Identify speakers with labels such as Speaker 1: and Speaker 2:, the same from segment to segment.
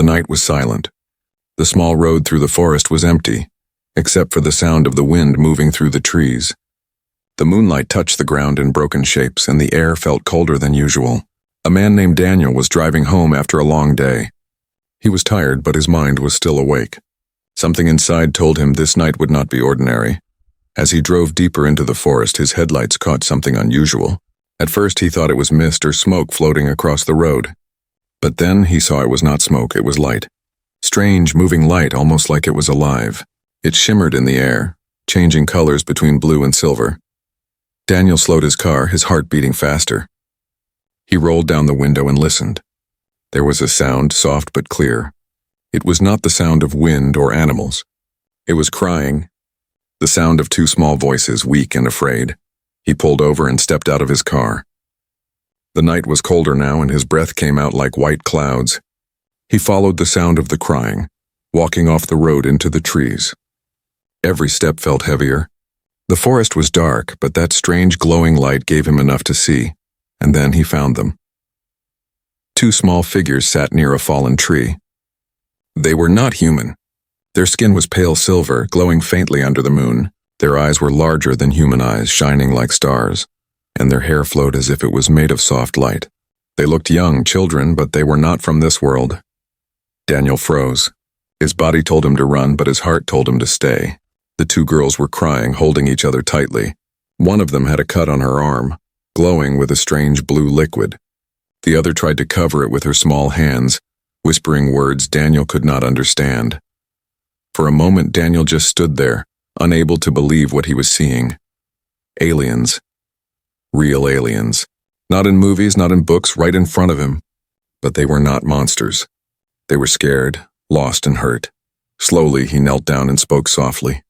Speaker 1: The night was silent. The small road through the forest was empty, except for the sound of the wind moving through the trees. The moonlight touched the ground in broken shapes, and the air felt colder than usual. A man named Daniel was driving home after a long day. He was tired, but his mind was still awake. Something inside told him this night would not be ordinary. As he drove deeper into the forest, his headlights caught something unusual. At first he thought it was mist or smoke floating across the road. But then he saw it was not smoke, it was light. Strange, moving light, almost like it was alive. It shimmered in the air, changing colors between blue and silver. Daniel slowed his car, his heart beating faster. He rolled down the window and listened. There was a sound, soft but clear. It was not the sound of wind or animals. It was crying, the sound of two small voices, weak and afraid. He pulled over and stepped out of his car. The night was colder now, and his breath came out like white clouds. He followed the sound of the crying, walking off the road into the trees. Every step felt heavier. The forest was dark, but that strange glowing light gave him enough to see, and then he found them. Two small figures sat near a fallen tree. They were not human. Their skin was pale silver, glowing faintly under the moon. Their eyes were larger than human eyes, shining like stars, and their hair flowed as if it was made of soft light. They looked young, children, but they were not from this world. Daniel froze. His body told him to run, but his heart told him to stay. The two girls were crying, holding each other tightly. One of them had a cut on her arm, glowing with a strange blue liquid. The other tried to cover it with her small hands, whispering words Daniel could not understand. For a moment, Daniel just stood there, unable to believe what he was seeing. Aliens. Real aliens. Not in movies, not in books, right in front of him. But they were not monsters. They were scared, lost and hurt. Slowly, he knelt down and spoke softly.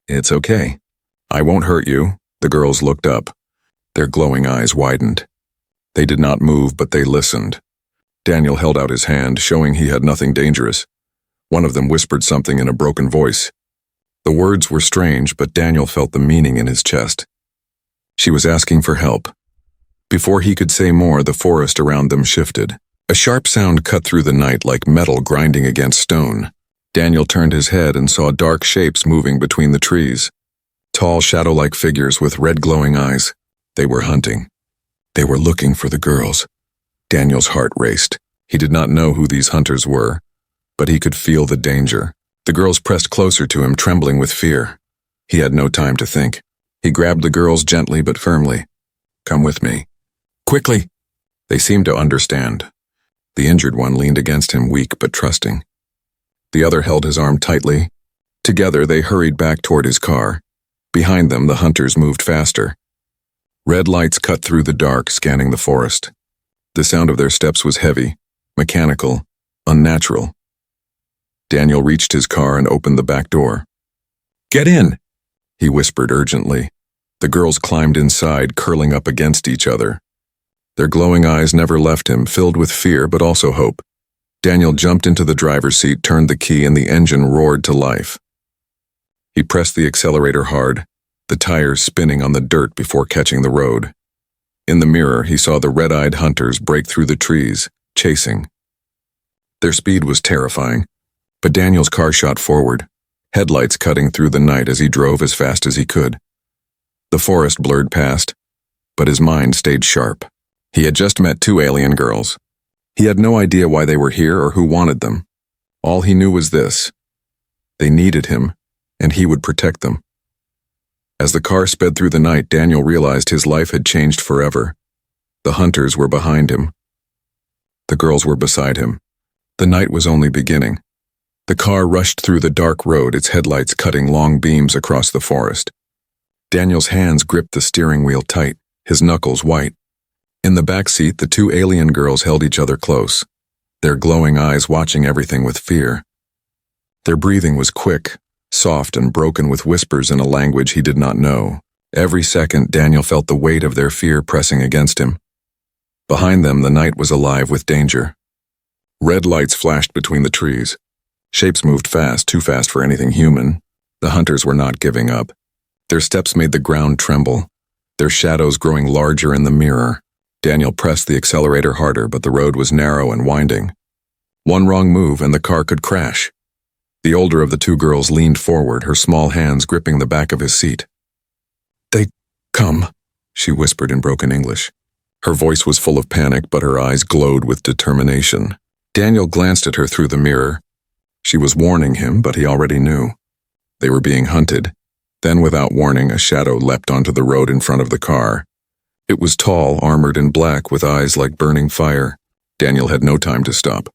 Speaker 1: "It's okay. I won't hurt you." The girls looked up. Their glowing eyes widened. They did not move, but they listened. Daniel held out his hand, showing he had nothing dangerous. One of them whispered something in a broken voice. The words were strange, but Daniel felt the meaning in his chest. She was asking for help. Before he could say more, the forest around them shifted. A sharp sound cut through the night like metal grinding against stone. Daniel turned his head and saw dark shapes moving between the trees. Tall, shadow-like figures with red glowing eyes. They were hunting. They were looking for the girls. Daniel's heart raced. He did not know who these hunters were, but he could feel the danger. The girls pressed closer to him, trembling with fear. He had no time to think. He grabbed the girls gently but firmly. "Come with me. Quickly!" They seemed to understand. The injured one leaned against him, weak but trusting. The other held his arm tightly. Together they hurried back toward his car. Behind them, the hunters moved faster. Red lights cut through the dark, scanning the forest. The sound of their steps was heavy, mechanical, unnatural. Daniel reached his car and opened the back door. "Get in!" he whispered urgently. The girls climbed inside, curling up against each other. Their glowing eyes never left him, filled with fear but also hope. Daniel jumped into the driver's seat, turned the key, and the engine roared to life. He pressed the accelerator hard, the tires spinning on the dirt before catching the road. In the mirror, he saw the red-eyed hunters break through the trees, chasing. Their speed was terrifying, but Daniel's car shot forward, headlights cutting through the night as he drove as fast as he could. The forest blurred past, but his mind stayed sharp. He had just met two alien girls. He had no idea why they were here or who wanted them. All he knew was this: they needed him, and he would protect them. As the car sped through the night, Daniel realized his life had changed forever. The hunters were behind him. The girls were beside him. The night was only beginning. The car rushed through the dark road, its headlights cutting long beams across the forest. Daniel's hands gripped the steering wheel tight, his knuckles white. In the back seat, the two alien girls held each other close, their glowing eyes watching everything with fear. Their breathing was quick, soft and broken with whispers in a language he did not know. Every second, Daniel felt the weight of their fear pressing against him. Behind them, the night was alive with danger. Red lights flashed between the trees. Shapes moved fast, too fast for anything human. The hunters were not giving up. Their steps made the ground tremble, their shadows growing larger in the mirror. Daniel pressed the accelerator harder, but the road was narrow and winding. One wrong move and the car could crash. The older of the two girls leaned forward, her small hands gripping the back of his seat. "They come," she whispered in broken English. Her voice was full of panic, but her eyes glowed with determination. Daniel glanced at her through the mirror. She was warning him, but he already knew. They were being hunted. Then, without warning, a shadow leapt onto the road in front of the car. It was tall, armored in black, with eyes like burning fire. Daniel had no time to stop.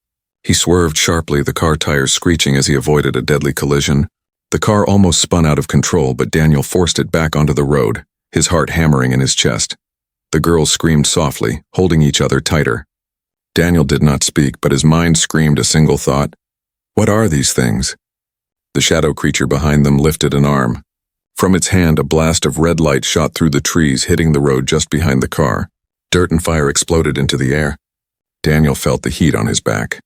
Speaker 1: He swerved sharply, the car tires screeching as he avoided a deadly collision. The car almost spun out of control, but Daniel forced it back onto the road, his heart hammering in his chest. The girls screamed softly, holding each other tighter. Daniel did not speak, but his mind screamed a single thought. What are these things? The shadow creature behind them lifted an arm. From its hand, a blast of red light shot through the trees, hitting the road just behind the car. Dirt and fire exploded into the air. Daniel felt the heat on his back.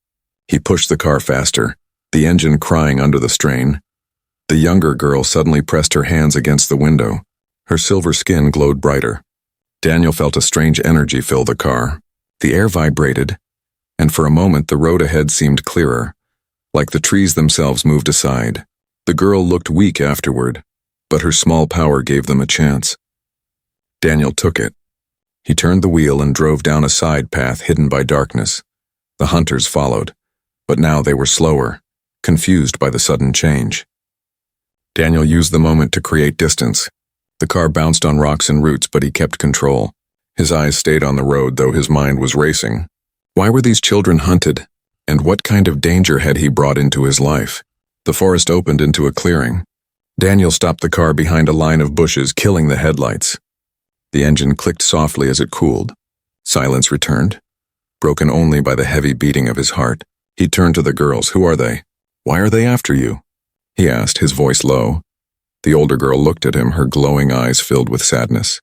Speaker 1: He pushed the car faster, the engine crying under the strain. The younger girl suddenly pressed her hands against the window. Her silver skin glowed brighter. Daniel felt a strange energy fill the car. The air vibrated, and for a moment the road ahead seemed clearer, like the trees themselves moved aside. The girl looked weak afterward, but her small power gave them a chance. Daniel took it. He turned the wheel and drove down a side path hidden by darkness. The hunters followed, but now they were slower, confused by the sudden change. Daniel used the moment to create distance. The car bounced on rocks and roots, but he kept control. His eyes stayed on the road, though his mind was racing. Why were these children hunted? And what kind of danger had he brought into his life? The forest opened into a clearing. Daniel stopped the car behind a line of bushes, killing the headlights. The engine clicked softly as it cooled. Silence returned, broken only by the heavy beating of his heart. He turned to the girls. "Who are they? Why are they after you?" he asked, his voice low. The older girl looked at him, her glowing eyes filled with sadness.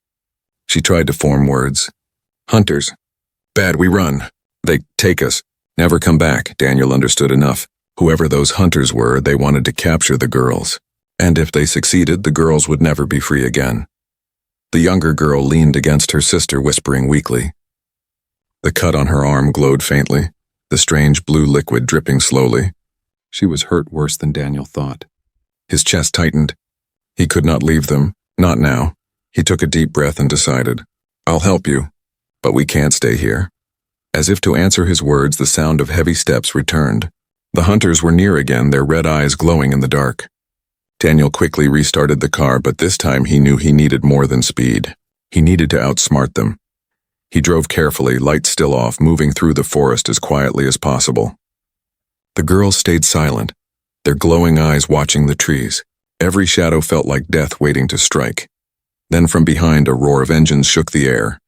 Speaker 1: She tried to form words. "Hunters. Bad, we run. They take us. Never come back." Daniel understood enough. Whoever those hunters were, they wanted to capture the girls. And if they succeeded, the girls would never be free again. The younger girl leaned against her sister, whispering weakly. The cut on her arm glowed faintly, the strange blue liquid dripping slowly. She was hurt worse than Daniel thought. His chest tightened. He could not leave them, not now. He took a deep breath and decided, "I'll help you, but we can't stay here." As if to answer his words, the sound of heavy steps returned. The hunters were near again, their red eyes glowing in the dark. Daniel quickly restarted the car, but this time he knew he needed more than speed. He needed to outsmart them. He drove carefully, lights still off, moving through the forest as quietly as possible. The girls stayed silent, their glowing eyes watching the trees. Every shadow felt like death waiting to strike. Then from behind, a roar of engines shook the air.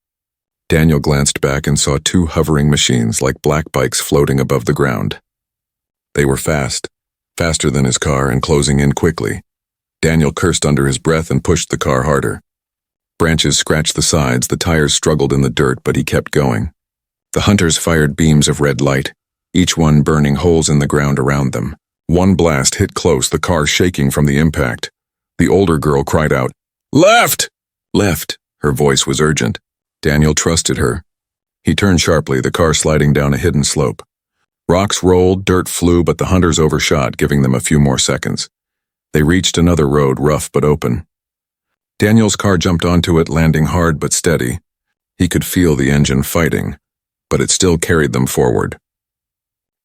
Speaker 1: Daniel glanced back and saw two hovering machines like black bikes floating above the ground. They were fast, faster than his car, and closing in quickly. Daniel cursed under his breath and pushed the car harder. Branches scratched the sides, the tires struggled in the dirt, but he kept going. The hunters fired beams of red light, each one burning holes in the ground around them. One blast hit close, the car shaking from the impact. The older girl cried out, "Left!" "Left!" Her voice was urgent. Daniel trusted her. He turned sharply, the car sliding down a hidden slope. Rocks rolled, dirt flew, but the hunters overshot, giving them a few more seconds. They reached another road, rough but open. Daniel's car jumped onto it, landing hard but steady. He could feel the engine fighting, but it still carried them forward.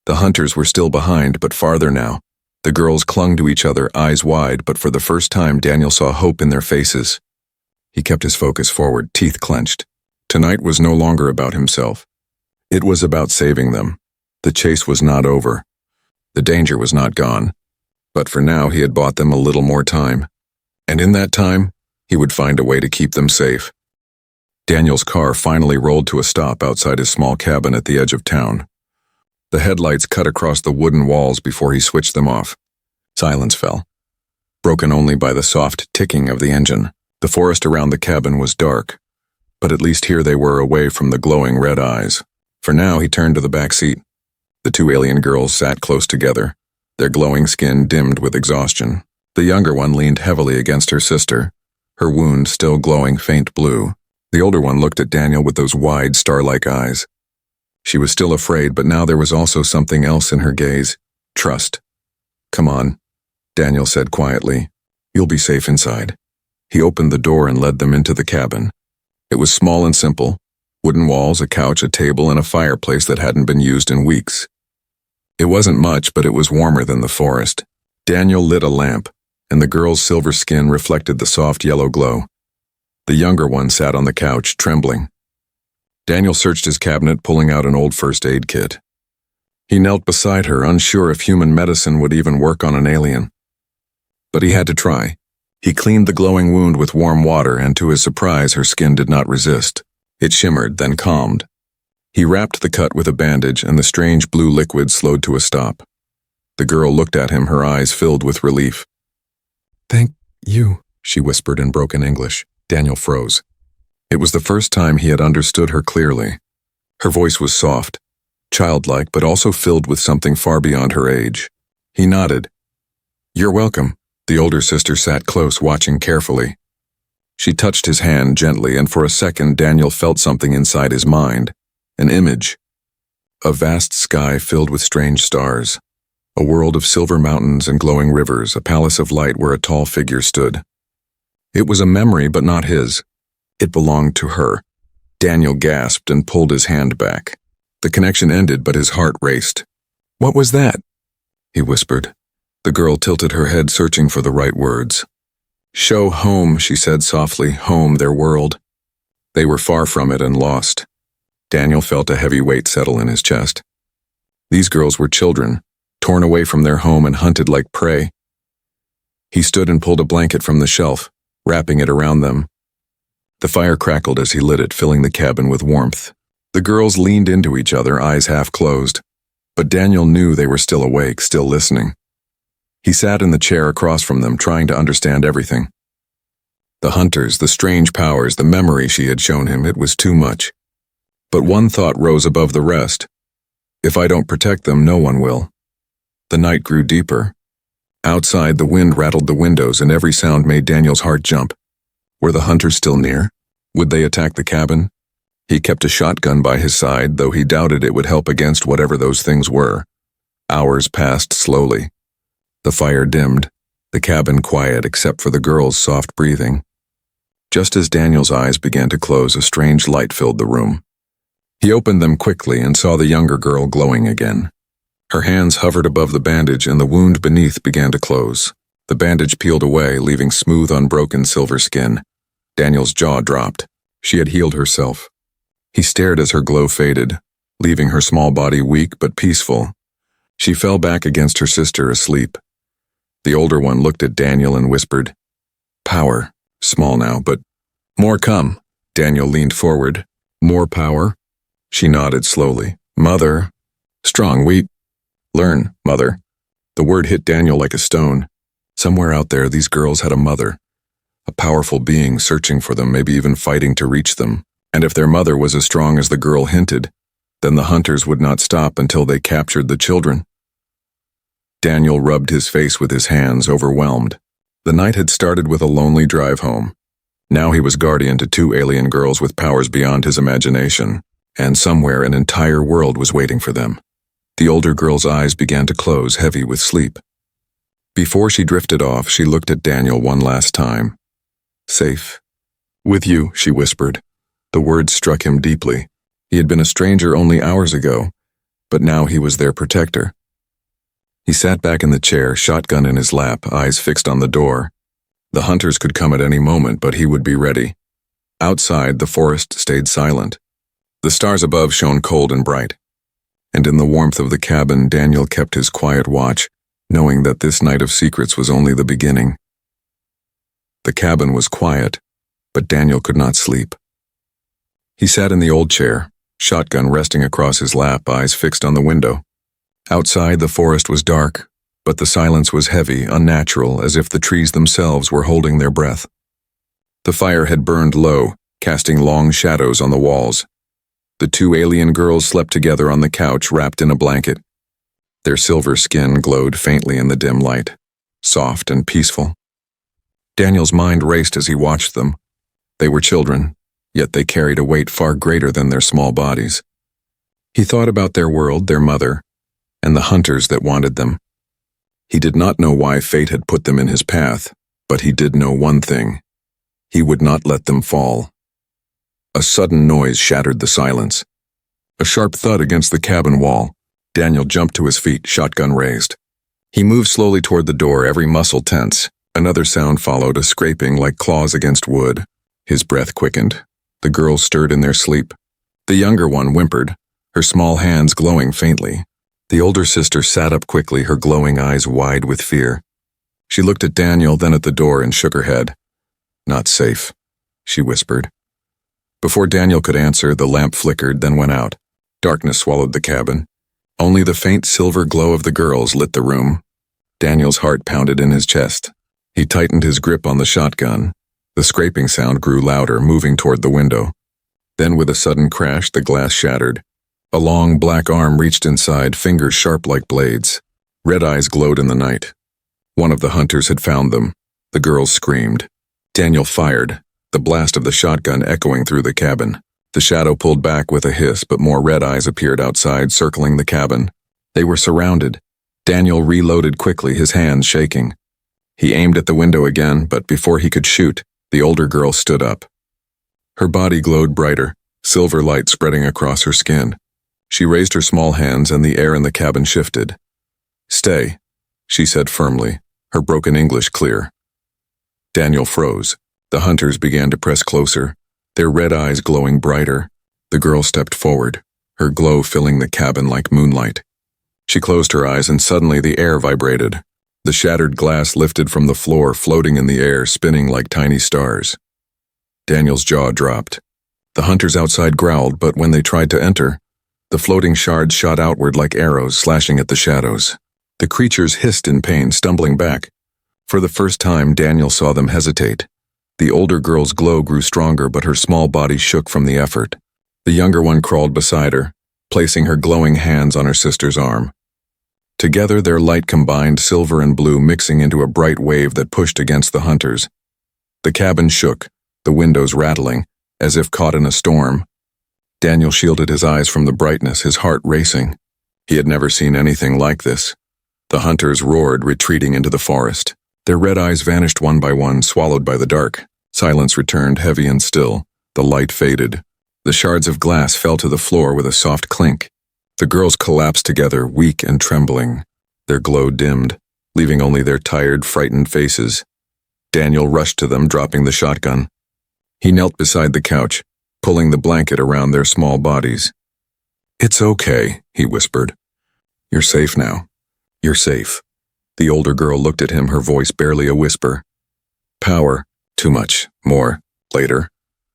Speaker 1: The hunters were still behind, but farther now. The girls clung to each other, eyes wide, but for the first time Daniel saw hope in their faces. He kept his focus forward, teeth clenched. Tonight was no longer about himself. It was about saving them. The chase was not over. The danger was not gone. But for now he had bought them a little more time. And in that time, he would find a way to keep them safe. Daniel's car finally rolled to a stop outside his small cabin at the edge of town. The headlights cut across the wooden walls before he switched them off. Silence fell, broken only by the soft ticking of the engine. The forest around the cabin was dark, but at least here they were, away from the glowing red eyes. For now, he turned to the back seat. The two alien girls sat close together, their glowing skin dimmed with exhaustion. The younger one leaned heavily against her sister, her wound still glowing faint blue. The older one looked at Daniel with those wide, star-like eyes. She was still afraid, but now there was also something else in her gaze. Trust. Come on, Daniel said quietly. You'll be safe inside. He opened the door and led them into the cabin. It was small and simple. Wooden walls, a couch, a table, and a fireplace that hadn't been used in weeks. It wasn't much, but it was warmer than the forest. Daniel lit a lamp, and the girl's silver skin reflected the soft yellow glow. The younger one sat on the couch, trembling. Daniel searched his cabinet, pulling out an old first aid kit. He knelt beside her, unsure if human medicine would even work on an alien. But he had to try. He cleaned the glowing wound with warm water, and to his surprise, her skin did not resist. It shimmered, then calmed. He wrapped the cut with a bandage, and the strange blue liquid slowed to a stop. The girl looked at him, her eyes filled with relief. "Thank you," she whispered in broken English. Daniel froze. It was the first time he had understood her clearly. Her voice was soft, childlike, but also filled with something far beyond her age. He nodded. "You're welcome." The older sister sat close, watching carefully. She touched his hand gently, and for a second Daniel felt something inside his mind. An image. A vast sky filled with strange stars. A world of silver mountains and glowing rivers, a palace of light where a tall figure stood. It was a memory, but not his. It belonged to her. Daniel gasped and pulled his hand back. The connection ended, but his heart raced. "What was that?" he whispered. The girl tilted her head, searching for the right words. "Show home," she said softly, "home, their world." They were far from it and lost. Daniel felt a heavy weight settle in his chest. These girls were children, torn away from their home and hunted like prey. He stood and pulled a blanket from the shelf, wrapping it around them. The fire crackled as he lit it, filling the cabin with warmth. The girls leaned into each other, eyes half closed. But Daniel knew they were still awake, still listening. He sat in the chair across from them, trying to understand everything. The hunters, the strange powers, the memory she had shown him, it was too much. But one thought rose above the rest. If I don't protect them, no one will. The night grew deeper. Outside, the wind rattled the windows, and every sound made Daniel's heart jump. Were the hunters still near? Would they attack the cabin? He kept a shotgun by his side, though he doubted it would help against whatever those things were. Hours passed slowly. The fire dimmed, the cabin quiet except for the girl's soft breathing. Just as Daniel's eyes began to close, a strange light filled the room. He opened them quickly and saw the younger girl glowing again. Her hands hovered above the bandage, and the wound beneath began to close. The bandage peeled away, leaving smooth, unbroken silver skin. Daniel's jaw dropped. She had healed herself. He stared as her glow faded, leaving her small body weak but peaceful. She fell back against her sister, asleep. The older one looked at Daniel and whispered, "Power, small now, but more come." Daniel leaned forward. "More power?" She nodded slowly. "Mother, strong, we learn, mother." The word hit Daniel like a stone. Somewhere out there, these girls had a mother, a powerful being searching for them, maybe even fighting to reach them. And if their mother was as strong as the girl hinted, then the hunters would not stop until they captured the children. Daniel rubbed his face with his hands, overwhelmed. The night had started with a lonely drive home. Now he was guardian to two alien girls with powers beyond his imagination, and somewhere an entire world was waiting for them. The older girl's eyes began to close, heavy with sleep. Before she drifted off, she looked at Daniel one last time. "Safe. With you," she whispered. The words struck him deeply. He had been a stranger only hours ago, but now he was their protector. He sat back in the chair, shotgun in his lap, eyes fixed on the door. The hunters could come at any moment, but he would be ready. Outside, the forest stayed silent. The stars above shone cold and bright. And in the warmth of the cabin, Daniel kept his quiet watch, knowing that this night of secrets was only the beginning. The cabin was quiet, but Daniel could not sleep. He sat in the old chair, shotgun resting across his lap, eyes fixed on the window. Outside, the forest was dark, but the silence was heavy, unnatural, as if the trees themselves were holding their breath. The fire had burned low, casting long shadows on the walls. The two alien girls slept together on the couch, wrapped in a blanket. Their silver skin glowed faintly in the dim light, soft and peaceful. Daniel's mind raced as he watched them. They were children, yet they carried a weight far greater than their small bodies. He thought about their world, their mother, and the hunters that wanted them. He did not know why fate had put them in his path, but he did know one thing. He would not let them fall. A sudden noise shattered the silence. A sharp thud against the cabin wall. Daniel jumped to his feet, shotgun raised. He moved slowly toward the door, every muscle tense. Another sound followed, a scraping like claws against wood. His breath quickened. The girls stirred in their sleep. The younger one whimpered, her small hands glowing faintly. The older sister sat up quickly, her glowing eyes wide with fear. She looked at Daniel, then at the door, and shook her head. "Not safe," she whispered. Before Daniel could answer, the lamp flickered, then went out. Darkness swallowed the cabin. Only the faint silver glow of the girls lit the room. Daniel's heart pounded in his chest. He tightened his grip on the shotgun. The scraping sound grew louder, moving toward the window. Then with a sudden crash, the glass shattered. A long black arm reached inside, fingers sharp like blades. Red eyes glowed in the night. One of the hunters had found them. The girls screamed. Daniel fired, the blast of the shotgun echoing through the cabin. The shadow pulled back with a hiss, but more red eyes appeared outside, circling the cabin. They were surrounded. Daniel reloaded quickly, his hands shaking. He aimed at the window again, but before he could shoot, the older girl stood up. Her body glowed brighter, silver light spreading across her skin. She raised her small hands and the air in the cabin shifted. "Stay," she said firmly, her broken English clear. Daniel froze. The hunters began to press closer, their red eyes glowing brighter. The girl stepped forward, her glow filling the cabin like moonlight. She closed her eyes and suddenly the air vibrated. The shattered glass lifted from the floor, floating in the air, spinning like tiny stars. Daniel's jaw dropped. The hunters outside growled, but when they tried to enter, the floating shards shot outward like arrows, slashing at the shadows. The creatures hissed in pain, stumbling back. For the first time, Daniel saw them hesitate. The older girl's glow grew stronger, but her small body shook from the effort. The younger one crawled beside her, placing her glowing hands on her sister's arm. Together, their light combined, silver and blue mixing into a bright wave that pushed against the hunters. The cabin shook, the windows rattling, as if caught in a storm. Daniel shielded his eyes from the brightness, his heart racing. He had never seen anything like this. The hunters roared, retreating into the forest. Their red eyes vanished one by one, swallowed by the dark. Silence returned, heavy and still. The light faded. The shards of glass fell to the floor with a soft clink. The girls collapsed together, weak and trembling. Their glow dimmed, leaving only their tired, frightened faces. Daniel rushed to them, dropping the shotgun. He knelt beside the couch, pulling the blanket around their small bodies. "It's okay," he whispered. "You're safe now. You're safe." The older girl looked at him, her voice barely a whisper. "Power. Too much. More. Later."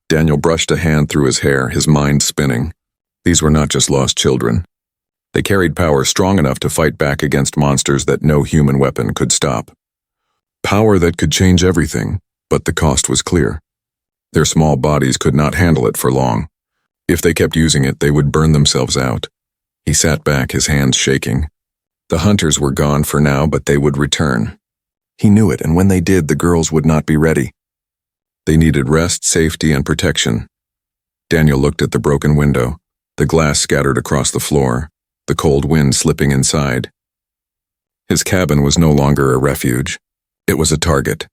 Speaker 1: Daniel brushed a hand through his hair, his mind spinning. These were not just lost children. They carried power strong enough to fight back against monsters that no human weapon could stop. Power that could change everything, but the cost was clear. Their small bodies could not handle it for long. If they kept using it, they would burn themselves out. He sat back, his hands shaking. The hunters were gone for now, but they would return. He knew it, and when they did, the girls would not be ready. They needed rest, safety, and protection. Daniel looked at the broken window, the glass scattered across the floor, the cold wind slipping inside. His cabin was no longer a refuge. It was a target.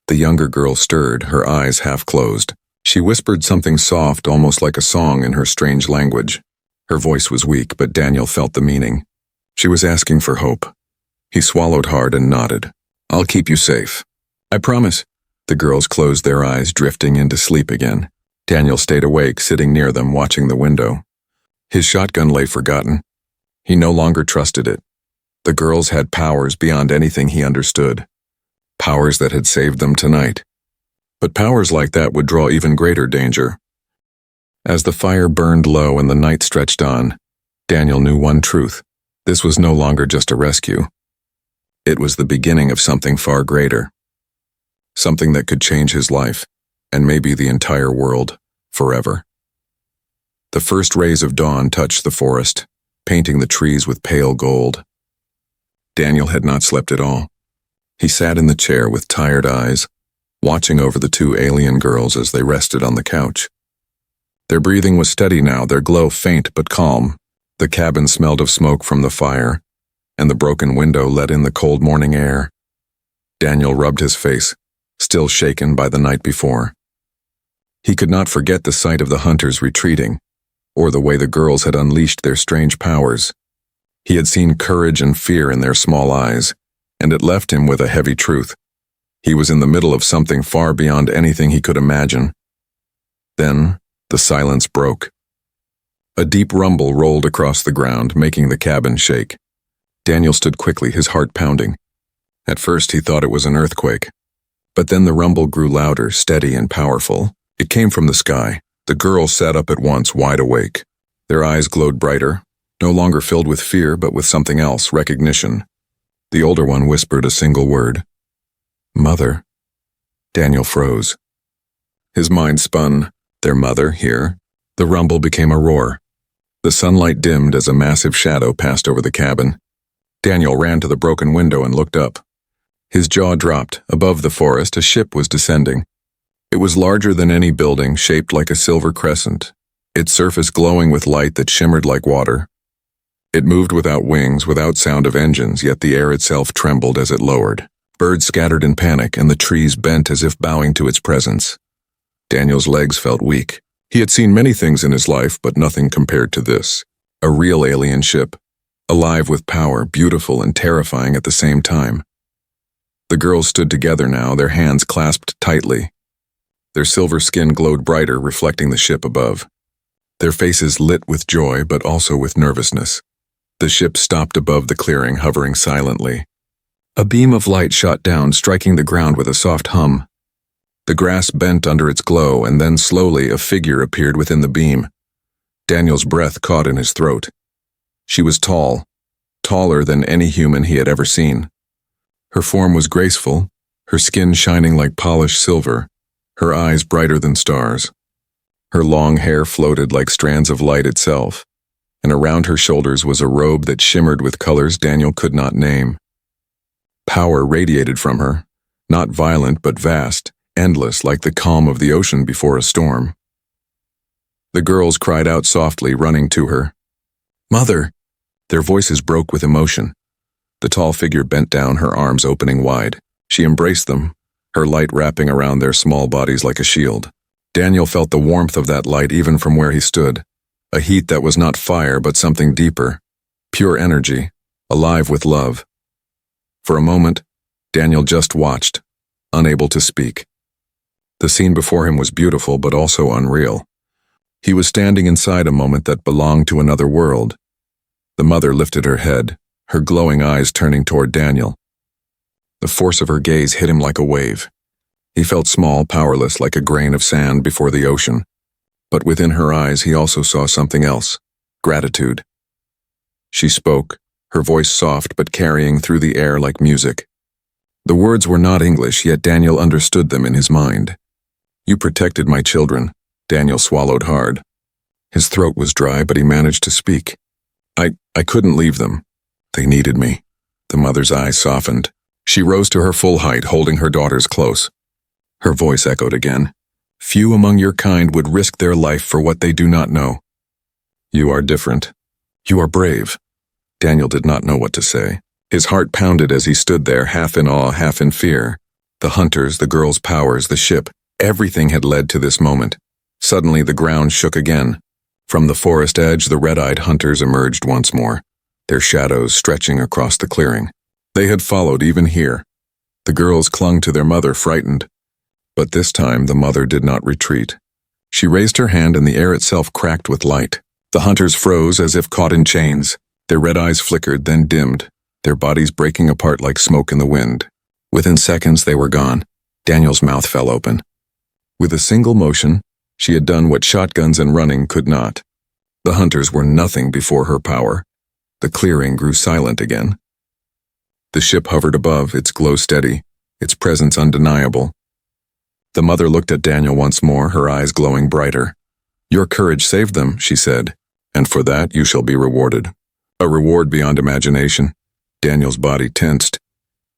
Speaker 1: The younger girl stirred, her eyes half closed. She whispered something soft, almost like a song in her strange language. Her voice was weak, but Daniel felt the meaning. She was asking for hope. He swallowed hard and nodded. "I'll keep you safe. I promise." The girls closed their eyes, drifting into sleep again. Daniel stayed awake, sitting near them, watching the window. His shotgun lay forgotten. He no longer trusted it. The girls had powers beyond anything he understood. Powers that had saved them tonight. But powers like that would draw even greater danger. As the fire burned low and the night stretched on, Daniel knew one truth. This was no longer just a rescue. It was the beginning of something far greater. Something that could change his life, and maybe the entire world, forever. The first rays of dawn touched the forest, painting the trees with pale gold. Daniel had not slept at all. He sat in the chair with tired eyes, watching over the two alien girls as they rested on the couch. Their breathing was steady now, their glow faint but calm, The cabin smelled of smoke from the fire, and the broken window let in the cold morning air. Daniel rubbed his face, still shaken by the night before. He could not forget the sight of the hunters retreating, or the way the girls had unleashed their strange powers. He had seen courage and fear in their small eyes, and it left him with a heavy truth. He was in the middle of something far beyond anything he could imagine. Then, the silence broke. A deep rumble rolled across the ground, making the cabin shake. Daniel stood quickly, his heart pounding. At first he thought it was an earthquake. But then the rumble grew louder, steady and powerful. It came from the sky. The girls sat up at once, wide awake. Their eyes glowed brighter, no longer filled with fear but with something else, recognition. The older one whispered a single word. "Mother." Daniel froze. His mind spun. Their mother here? The rumble became a roar. The sunlight dimmed as a massive shadow passed over the cabin. Daniel ran to the broken window and looked up. His jaw dropped. Above the forest, a ship was descending. It was larger than any building, shaped like a silver crescent, its surface glowing with light that shimmered like water. It moved without wings, without sound of engines, yet the air itself trembled as it lowered. Birds scattered in panic, and the trees bent as if bowing to its presence. Daniel's legs felt weak. He had seen many things in his life, but nothing compared to this. A real alien ship, alive with power, beautiful and terrifying at the same time. The girls stood together now, their hands clasped tightly. Their silver skin glowed brighter, reflecting the ship above. Their faces lit with joy, but also with nervousness. The ship stopped above the clearing, hovering silently. A beam of light shot down, striking the ground with a soft hum. The grass bent under its glow, and then slowly a figure appeared within the beam. Daniel's breath caught in his throat. She was tall, taller than any human he had ever seen. Her form was graceful, her skin shining like polished silver, her eyes brighter than stars. Her long hair floated like strands of light itself, and around her shoulders was a robe that shimmered with colors Daniel could not name. Power radiated from her, not violent but vast, endless like the calm of the ocean before a storm. The girls cried out softly, running to her. "Mother!" Their voices broke with emotion. The tall figure bent down, her arms opening wide. She embraced them, her light wrapping around their small bodies like a shield. Daniel felt the warmth of that light even from where he stood, a heat that was not fire but something deeper, pure energy, alive with love. For a moment, Daniel just watched, unable to speak. The scene before him was beautiful but also unreal. He was standing inside a moment that belonged to another world. The mother lifted her head, her glowing eyes turning toward Daniel. The force of her gaze hit him like a wave. He felt small, powerless, like a grain of sand before the ocean. But within her eyes he also saw something else, gratitude. She spoke, her voice soft but carrying through the air like music. The words were not English, yet Daniel understood them in his mind. "You protected my children." Daniel swallowed hard. His throat was dry, but he managed to speak. I couldn't leave them. They needed me." The mother's eyes softened. She rose to her full height, holding her daughters close. Her voice echoed again. "Few among your kind would risk their life for what they do not know. You are different. You are brave." Daniel did not know what to say. His heart pounded as he stood there, half in awe, half in fear. The hunters, the girls' powers, the ship, everything had led to this moment. Suddenly the ground shook again. From the forest edge, the red-eyed hunters emerged once more, their shadows stretching across the clearing. They had followed even here. The girls clung to their mother, frightened. But this time the mother did not retreat. She raised her hand and the air itself cracked with light. The hunters froze as if caught in chains. Their red eyes flickered, then dimmed, their bodies breaking apart like smoke in the wind. Within seconds they were gone. Daniel's mouth fell open. With a single motion, she had done what shotguns and running could not. The hunters were nothing before her power. The clearing grew silent again. The ship hovered above, its glow steady, its presence undeniable. The mother looked at Daniel once more, her eyes glowing brighter. "Your courage saved them," she said, "and for that you shall be rewarded." A reward beyond imagination. Daniel's body tensed.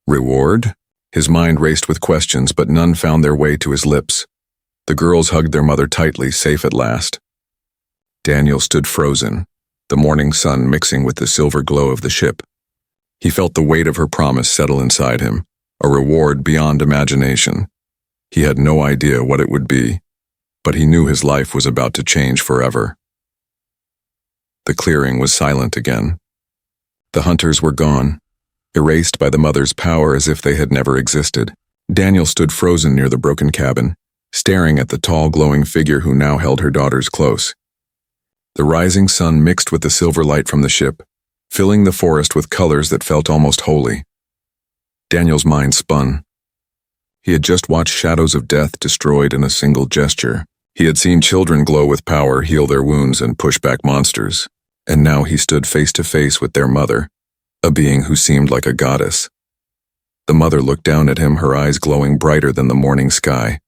Speaker 1: Reward? His mind raced with questions, but none found their way to his lips. The girls hugged their mother tightly, safe at last. Daniel stood frozen, the morning sun mixing with the silver glow of the ship. He felt the weight of her promise settle inside him, a reward beyond imagination. He had no idea what it would be, but he knew his life was about to change forever. The clearing was silent again. The hunters were gone, erased by the mother's power as if they had never existed. Daniel stood frozen near the broken cabin, staring at the tall, glowing figure who now held her daughters close. The rising sun mixed with the silver light from the ship, filling the forest with colors that felt almost holy. Daniel's mind spun. He had just watched shadows of death destroyed in a single gesture. He had seen children glow with power, heal their wounds, and push back monsters. And now he stood face to face with their mother, a being who seemed like a goddess. The mother looked down at him, her eyes glowing brighter than the morning sky.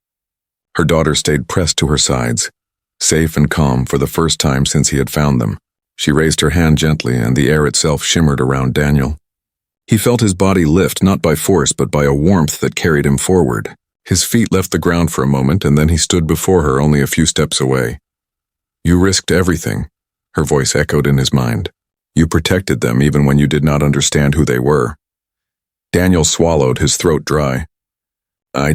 Speaker 1: Her daughter stayed pressed to her sides, safe and calm for the first time since he had found them. She raised her hand gently, and the air itself shimmered around Daniel. He felt his body lift, not by force but by a warmth that carried him forward. His feet left the ground for a moment, and then he stood before her only a few steps away. "You risked everything," her voice echoed in his mind. "You protected them even when you did not understand who they were." Daniel swallowed, his throat dry. I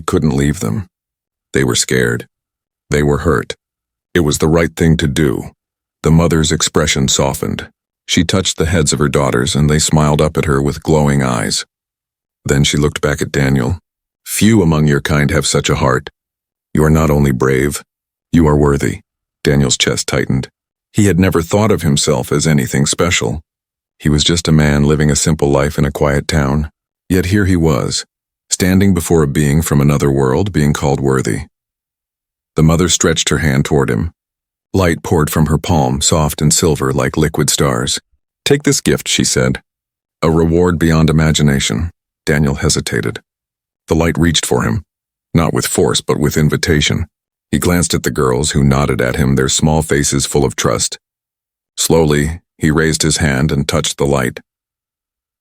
Speaker 1: couldn't leave them. They were scared. They were hurt. It was the right thing to do." The mother's expression softened. She touched the heads of her daughters, and they smiled up at her with glowing eyes. Then she looked back at Daniel. "Few among your kind have such a heart. You are not only brave, you are worthy." Daniel's chest tightened. He had never thought of himself as anything special. He was just a man living a simple life in a quiet town. Yet here he was, standing before a being from another world, being called worthy. The mother stretched her hand toward him. Light poured from her palm, soft and silver like liquid stars. "Take this gift," she said. "A reward beyond imagination." Daniel hesitated. The light reached for him, not with force but with invitation. He glanced at the girls, who nodded at him, their small faces full of trust. Slowly, he raised his hand and touched the light.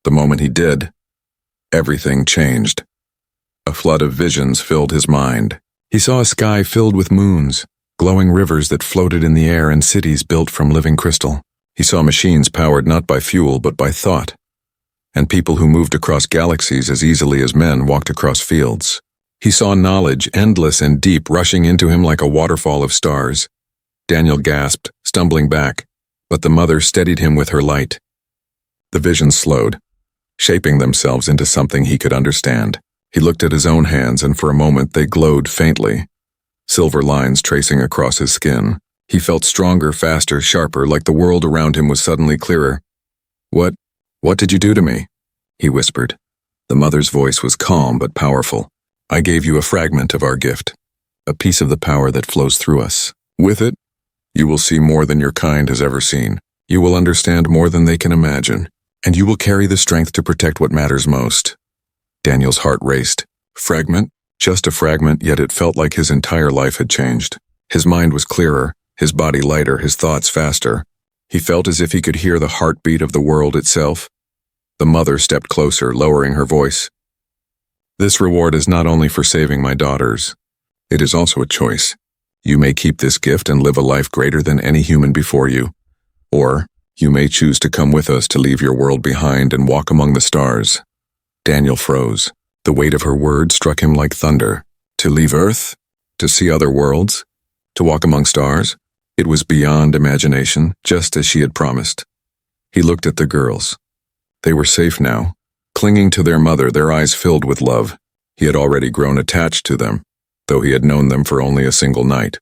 Speaker 1: The moment he did, everything changed. A flood of visions filled his mind. He saw a sky filled with moons, glowing rivers that floated in the air, and cities built from living crystal. He saw machines powered not by fuel but by thought, and people who moved across galaxies as easily as men walked across fields. He saw knowledge, endless and deep, rushing into him like a waterfall of stars. Daniel gasped, stumbling back, but the mother steadied him with her light. The visions slowed, shaping themselves into something he could understand. He looked at his own hands, and for a moment they glowed faintly, silver lines tracing across his skin. He felt stronger, faster, sharper, like the world around him was suddenly clearer. What did you do to me?" he whispered. The mother's voice was calm but powerful. "I gave you a fragment of our gift, a piece of the power that flows through us. With it, you will see more than your kind has ever seen. You will understand more than they can imagine, and you will carry the strength to protect what matters most." Daniel's heart raced. Fragment? Just a fragment, yet it felt like his entire life had changed. His mind was clearer, his body lighter, his thoughts faster. He felt as if he could hear the heartbeat of the world itself. The mother stepped closer, lowering her voice. "This reward is not only for saving my daughters. It is also a choice. You may keep this gift and live a life greater than any human before you. Or you may choose to come with us to leave your world behind and walk among the stars." Daniel froze. The weight of her words struck him like thunder. To leave Earth? To see other worlds? To walk among stars? It was beyond imagination, just as she had promised. He looked at the girls. They were safe now, clinging to their mother, their eyes filled with love. He had already grown attached to them, though he had known them for only a single night.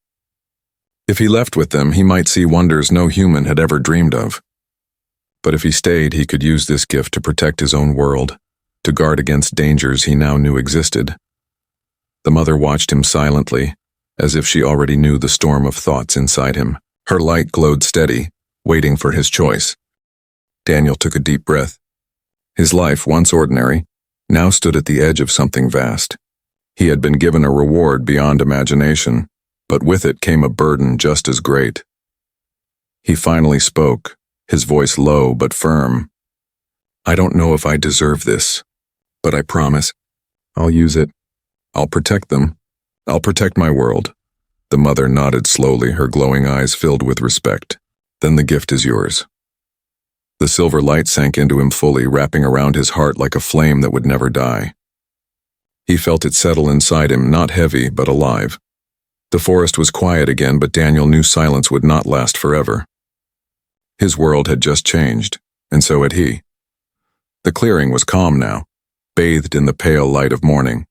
Speaker 1: If he left with them, he might see wonders no human had ever dreamed of. But if he stayed, he could use this gift to protect his own world, to guard against dangers he now knew existed. The mother watched him silently, as if she already knew the storm of thoughts inside him. Her light glowed steady, waiting for his choice. Daniel took a deep breath. His life, once ordinary, now stood at the edge of something vast. He had been given a reward beyond imagination, but with it came a burden just as great. He finally spoke, his voice low but firm. "I don't know if I deserve this, but I promise, I'll use it. I'll protect them. I'll protect my world." The mother nodded slowly, her glowing eyes filled with respect. Then the gift is yours." The silver light sank into him fully, wrapping around his heart like a flame that would never die. He felt it settle inside him, not heavy, but alive. The forest was quiet again, but Daniel knew silence would not last forever. His world had just changed, and so had he. The clearing was calm now, bathed in the pale light of morning.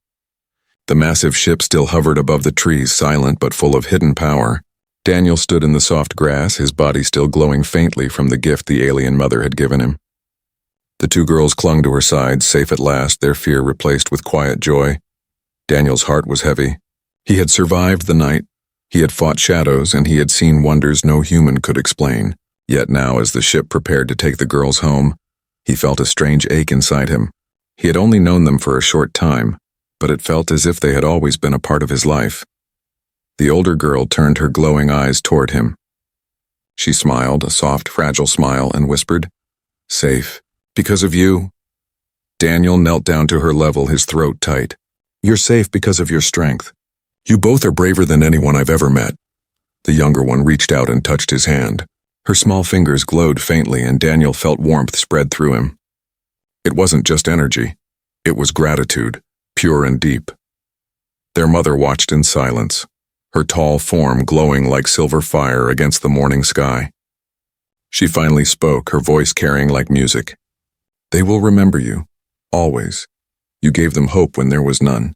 Speaker 1: The massive ship still hovered above the trees, silent but full of hidden power. Daniel stood in the soft grass, his body still glowing faintly from the gift the alien mother had given him. The two girls clung to her side, safe at last, their fear replaced with quiet joy. Daniel's heart was heavy. He had survived the night, he had fought shadows, and he had seen wonders no human could explain. Yet now, as the ship prepared to take the girls home, he felt a strange ache inside him. He had only known them for a short time, but it felt as if they had always been a part of his life. The older girl turned her glowing eyes toward him. She smiled, a soft, fragile smile, and whispered, "Safe, because of you." Daniel knelt down to her level, his throat tight. "You're safe because of your strength. You both are braver than anyone I've ever met." The younger one reached out and touched his hand. Her small fingers glowed faintly, and Daniel felt warmth spread through him. It wasn't just energy. It was gratitude, pure and deep. Their mother watched in silence, her tall form glowing like silver fire against the morning sky. She finally spoke, her voice carrying like music. "They will remember you, always. You gave them hope when there was none."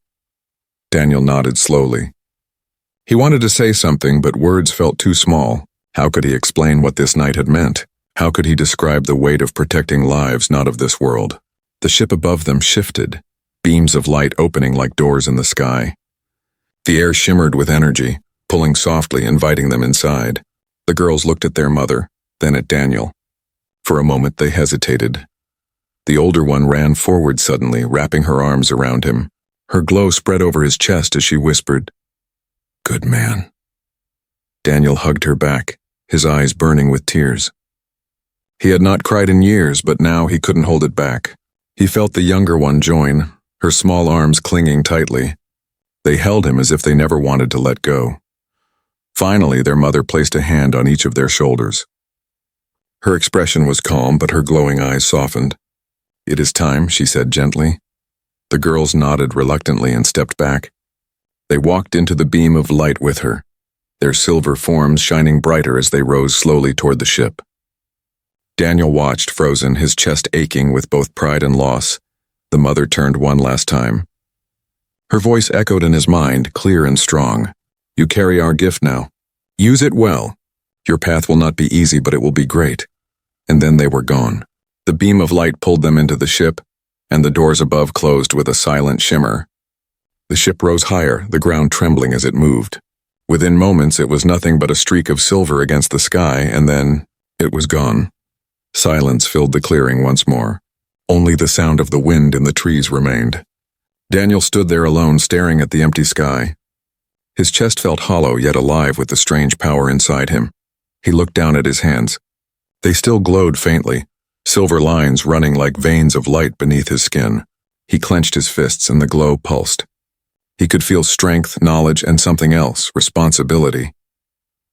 Speaker 1: Daniel nodded slowly. He wanted to say something, but words felt too small. How could he explain what this night had meant? How could he describe the weight of protecting lives not of this world? The ship above them shifted, beams of light opening like doors in the sky. The air shimmered with energy, pulling softly, inviting them inside. The girls looked at their mother, then at Daniel. For a moment they hesitated. The older one ran forward suddenly, wrapping her arms around him. Her glow spread over his chest as she whispered, "Good man." Daniel hugged her back, his eyes burning with tears. He had not cried in years, but now he couldn't hold it back. He felt the younger one join, her small arms clinging tightly. They held him as if they never wanted to let go. Finally, their mother placed a hand on each of their shoulders. Her expression was calm, but her glowing eyes softened. "It is time," she said gently. The girls nodded reluctantly and stepped back. They walked into the beam of light with her, their silver forms shining brighter as they rose slowly toward the ship. Daniel watched, frozen, his chest aching with both pride and loss. The mother turned one last time. Her voice echoed in his mind, clear and strong. "You carry our gift now. Use it well. Your path will not be easy, but it will be great." And then they were gone. The beam of light pulled them into the ship, and the doors above closed with a silent shimmer. The ship rose higher, the ground trembling as it moved. Within moments, it was nothing but a streak of silver against the sky, and then it was gone. Silence filled the clearing once more. Only the sound of the wind in the trees remained. Daniel stood there alone, staring at the empty sky. His chest felt hollow, yet alive with the strange power inside him. He looked down at his hands. They still glowed faintly, silver lines running like veins of light beneath his skin. He clenched his fists and the glow pulsed. He could feel strength, knowledge, and something else, responsibility.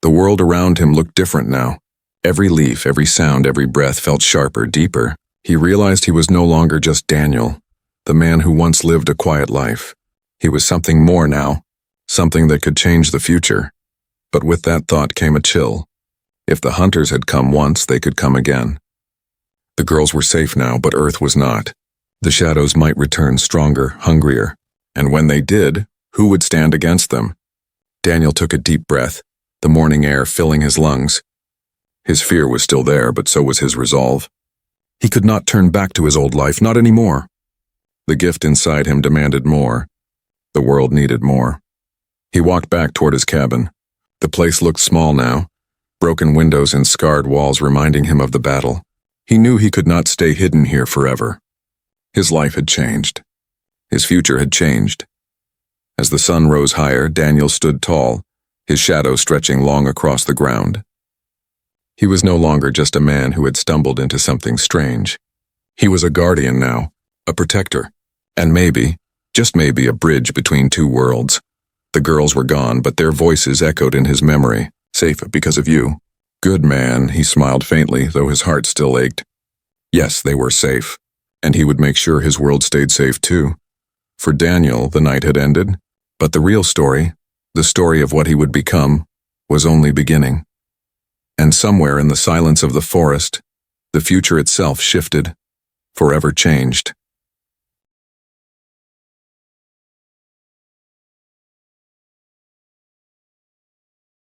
Speaker 1: The world around him looked different now. Every leaf, every sound, every breath felt sharper, deeper. He realized he was no longer just Daniel, the man who once lived a quiet life. He was something more now, something that could change the future. But with that thought came a chill. If the hunters had come once, they could come again. The girls were safe now, but Earth was not. The shadows might return stronger, hungrier. And when they did, who would stand against them? Daniel took a deep breath, the morning air filling his lungs. His fear was still there, but so was his resolve. He could not turn back to his old life, not anymore. The gift inside him demanded more. The world needed more. He walked back toward his cabin. The place looked small now, broken windows and scarred walls reminding him of the battle. He knew he could not stay hidden here forever. His life had changed. His future had changed. As the sun rose higher, Daniel stood tall, his shadow stretching long across the ground. He was no longer just a man who had stumbled into something strange. He was a guardian now, a protector, and maybe, just maybe, a bridge between two worlds. The girls were gone, but their voices echoed in his memory. "Safe because of you. Good man, he smiled faintly, though his heart still ached. Yes, they were safe, and he would make sure his world stayed safe too. For Daniel, the night had ended, but the real story, the story of what he would become, was only beginning. And somewhere in the silence of the forest, the future itself shifted, forever changed.